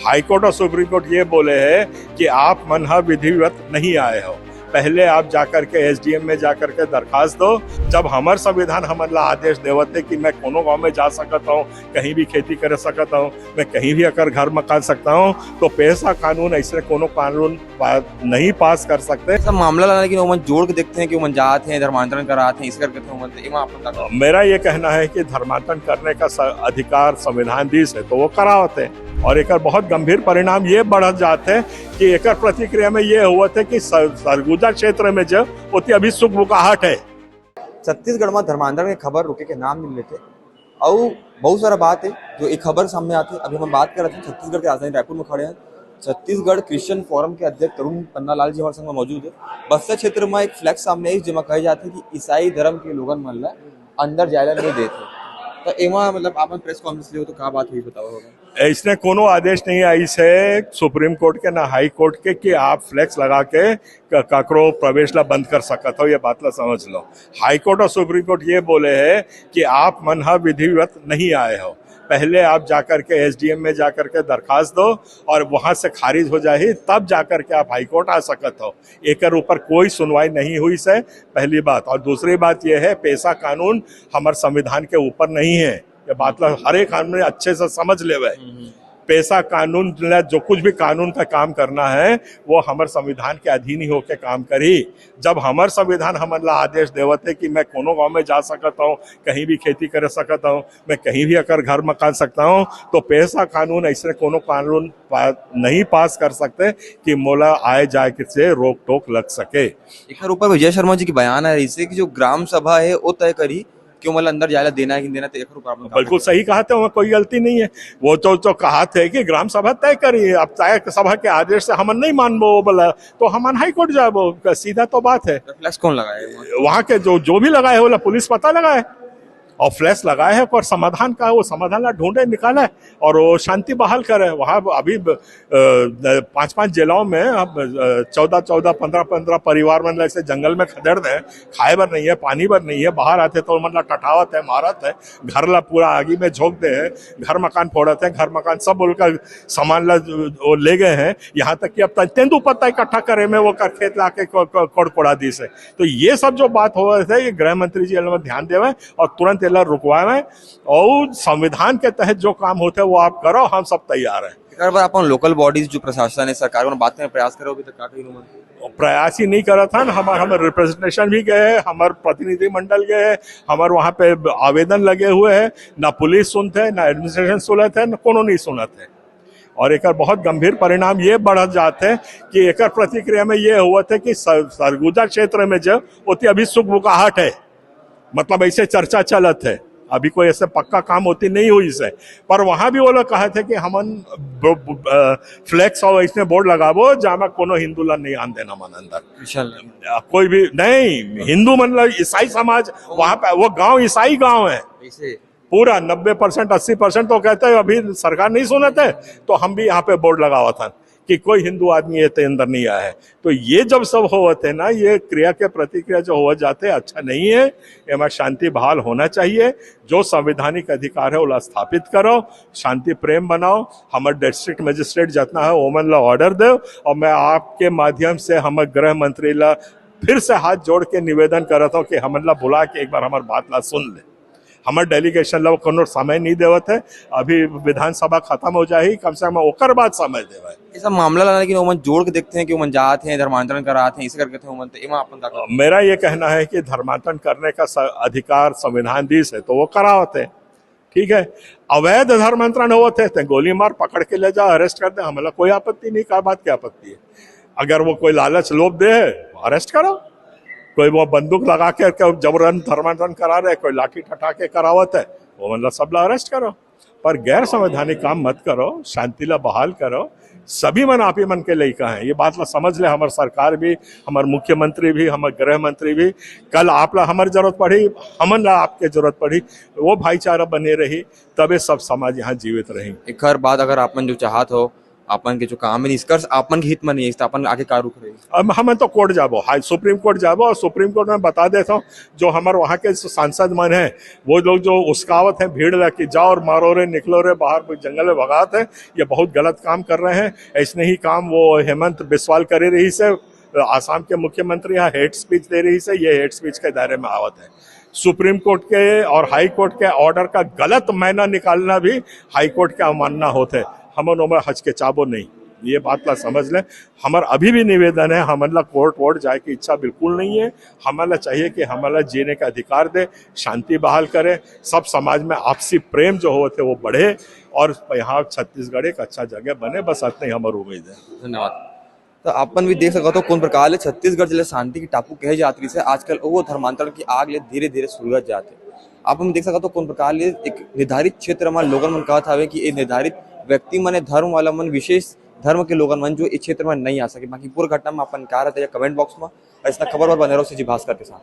High court और supreme court ये बोले हैं कि आप मनहा विधिवत नहीं आए हो, पहले आप जाकर के एसडीएम में जाकर के दरखास्त दो। जब हमार संविधान हमला आदेश देवते कि मैं कोनो गांव में जा सकता हूँ, कहीं भी खेती कर सकता हूँ, मैं कहीं भी अगर घर मकान सकता हूँ, तो पैसा कानून ऐसे कोनो कानून नहीं पास कर सकते। सब मामला लाना कि उमन जोड़ के देखते हैं कि उमन जाते हैं धर्मांतरण कराते हैं इस करके उमन मेरा ये कहना है कि धर्मांतरण करने का अधिकार संविधान दिस है तो वो करावते हैं, और एक बहुत गंभीर परिणाम ये बढ़ जाते हैं कि एक प्रतिक्रिया में ये हुआ था कि सरगुजा क्षेत्र में जो होती अभी सुखबुकाहट है। छत्तीसगढ़ में धर्मांतरण की खबर रुके के नाम मिल लेते और बहुत सारा बात है जो एक खबर सामने आती है। अभी हम बात कर रहे थे छत्तीसगढ़ के राजधानी रायपुर में खड़े हैं। छत्तीसगढ़ क्रिश्चियन फोरम के अध्यक्ष तरुण पन्नालाल जी हमारे संग में मौजूद है। बस्तर क्षेत्र में एक फ्लैक्स सामने आई जिसमें कहे जाते हैं कि ईसाई धर्म के लोगन मन ला अंदर जायला नहीं देते, तो एमा मतलब आप प्रेस कॉन्फ्रेंस लियो तो क्या बात हुई बताओ होगा। इसने कोनो आदेश नहीं आई से सुप्रीम कोर्ट के ना हाई कोर्ट के कि आप फ्लैक्स लगा के काकरो प्रवेश ला बंद कर सकते हो, ये बात ला समझ लो। हाई कोर्ट और सुप्रीम कोर्ट ये बोले हैं कि आप मनहा विधिवत नहीं आए हो, पहले आप जाकर के एसडीएम में जाकर के दरखास्त दो और वहां से खारिज हो जाए तब जाकर के आप हाई कोर्ट आ सकते हो। एक ऊपर कोई सुनवाई नहीं हुई से पहली बात, और दूसरी बात यह है पैसा कानून हमारे संविधान के ऊपर नहीं है। ये बात हर एक कानून अच्छे से समझ ले। पैसा कानून जो कुछ भी कानून का काम करना है वो हमारे संविधान के अधीन ही होके काम करी। जब हमारे संविधान हमला आदेश देवते कि मैं कोनो गांव में जा सकता हूँ, कहीं भी खेती कर सकता हूँ, मैं कहीं भी अगर घर मकान सकता हूँ, तो पैसा कानून ऐसे कोनो कानून नहीं पास कर सकते कि मोला आए जाए से रोक टोक लग सके। एक ऊपर विजय शर्मा जी की बयान है इससे कि जो ग्राम सभा है वो तय करी क्यों मतलब अंदर जायला देना है कि देना, तो बिल्कुल सही कहा था, वहाँ कोई गलती नहीं है। वो तो कहा थे कि ग्राम सभा तय करी, अब तय सभा के आदेश से हम नहीं मानबो बोला तो हम हाई कोर्ट जाबो, सीधा तो बात है। फ्लैक्स कौन लगाए वहाँ के जो भी लगाए बोला पुलिस पता लगाए और फ्लैश लगाए है और समाधान का वो समाधान ढूंढे निकाला है और वो शांति बहाल करे। वहाँ अभी 5-5 जिलों में अब 14-14, 15-15 परिवार मतलब ऐसे जंगल में खदेड़ दे, खाए बर नहीं है, पानी बर नहीं है, बाहर आते तो मतलब टटावत है, मारत है, घर ला पूरा आगी में झोंक दे है, घर मकान फोड़ते हैं, घर मकान सब उनका सामान ला वो ले गए हैं। यहाँ तक कि अब तेंदू पत्ता इकट्ठा करे में वो खेत ला के कोड़ा दी से। तो ये सब जो बात हो रहे थे ये गृह मंत्री जी ध्यान देवे और तुरंत रुकवाए और संविधान के तहत जो काम होते हैं वो आप करो, हम सब तैयार हैं। एक बार अपन लोकल बॉडीज जो प्रशासन है सरकार में बात करने प्रयास करो, अभी तक का कहीं प्रयास ही नहीं करा था। हमारे रिप्रेजेंटेशन भी गए, हमारे प्रतिनिधि मंडल गए, हमारे वहाँ पे आवेदन लगे हुए हैं, ना पुलिस सुनते ना एडमिनिस्ट्रेशन सुनते ना कोनो नहीं सुनते। और एक बहुत गंभीर परिणाम ये बढ़ जाते हैं कि एक प्रतिक्रिया में ये हुआ था कि सरगुजा क्षेत्र में जो होती अभी सुखबुकाहट है, मतलब ऐसे चर्चा चलत है, अभी कोई ऐसे पक्का काम होती नहीं हुई से, पर वहां भी वो लोग कहे थे कि हमन फ्लैक्स और ऐसे बोर्ड लगाबो जहाँ कोनो हिंदू ला नहीं आन देना मन अंदर, कोई भी नहीं हिंदू मतलब ईसाई समाज वहां पे, वो गांव ईसाई गांव है पूरा 90% 80%। तो कहते हैं अभी सरकार नहीं सुनते तो हम भी यहाँ पे बोर्ड लगावा था कि कोई हिंदू आदमी ये अंदर नहीं आया है। तो ये जब सब होते ना, ये क्रिया के प्रतिक्रिया जो हो जाते अच्छा नहीं है। हमारा शांति बहाल होना चाहिए, जो संवैधानिक अधिकार है वो स्थापित करो, शांति प्रेम बनाओ, हमारे डिस्ट्रिक्ट मजिस्ट्रेट जितना है वोमन ला ऑर्डर दो। और मैं आपके माध्यम से हमारे गृह मंत्री ला फिर से हाथ जोड़ के निवेदन करता हूँ कि हमन ला बुला के एक बार हमारी बात ला सुन ले। हमारे डेलीगेशन ला कोनो समय नहीं देवत है, अभी विधानसभा खत्म हो जाए कम से कम ओकर बाद समय देवा है। ये सब मामला लाना कि उमन जोड़ के देखते हैं कि उमन जाते हैं धर्मांतरण कराते हैं इस करके उमन तो एमा अपन मेरा ये कहना है कि धर्मांतरण करने का अधिकार संविधान दिस है तो वो करावते हैं, ठीक है। अवैध धर्मांतरण होते थे गोली मार पकड़ के ले जाओ, अरेस्ट कर दे, हमें कोई आपत्ति नहीं। क्या बात की आपत्ति है? अगर वो कोई लालच लोभ दे अरेस्ट करो, कोई वो बंदूक लगा के जबरन धर्मांतरण करा रहे, कोई लाठी ठटा के करावत है, वो मतलब सब ला अरेस्ट करो, पर गैर संवैधानिक काम मत करो, शांति ला बहाल करो। सभी मन आप ही मन के लइका हैं, ये बात ला समझ ले। हमारे सरकार भी, हमारे मुख्यमंत्री भी, हमारे गृह मंत्री भी, कल आप ला हमारी जरूरत पड़ी, हमन ला आपके जरूरत पड़ी, वो भाईचारा बने रही तबे सब समाज यहाँ जीवित रही। एक हर बात अगर आप मन जो चाहत हो आपन के जो काम है निष्कर्ष आपन के हित में नहीं है, तो अपन आगे का रुख रही। अब हमें तो कोर्ट जाबो, हाई सुप्रीम कोर्ट जाबो, और सुप्रीम कोर्ट में बता देता हूँ जो हमारे वहाँ के सांसद मन है वो लोग जो उसकावत है भीड़ लगी जाओ और मारो रे निकलो रे बाहर जंगल में भगाते हैं, ये बहुत गलत काम कर रहे हैं। ऐसे ही काम वो हेमंत बिस्वाल करे रही से, आसाम के मुख्यमंत्री यहाँ हेट स्पीच दे रही से, ये हेट स्पीच के दायरे में आवत है। सुप्रीम कोर्ट के और हाई कोर्ट के ऑर्डर का गलत मायना निकालना भी हाई कोर्ट का अवमानना होते है। हम उनमें हचकिचाबो नहीं, ये बात ला समझ लें। हमारा अभी भी निवेदन है, हमारा कोर्ट वोर्ट जाए की इच्छा बिल्कुल नहीं है। हमारा चाहिए कि हमारा जीने का अधिकार दे, शांति बहाल करे, सब समाज में आपसी प्रेम जो होते वो बढ़े और यहाँ छत्तीसगढ़ एक अच्छा जगह बने, बस इतना ही हमारी उम्मीद है। धन्यवाद। तो अपन भी देख सकते हो कौन प्रकार ले छत्तीसगढ़ जिले शांति की टापू कहे जाती से आजकल वो धर्मांतरण की आग ले धीरे धीरे सुलझ जाते। आप हम देख सकते हो कौन प्रकार ले एक निर्धारित क्षेत्र में लोगन मन कहा था कि एक निर्धारित व्यक्ति मन धर्म वाला मन विशेष धर्म के लोगन मन जो इस क्षेत्र में नहीं आ सके। बाकी पूरी घटना में अपन क्या रहता है कमेंट बॉक्स में, ऐसा खबर और बने रहो जी भास्कर के साथ।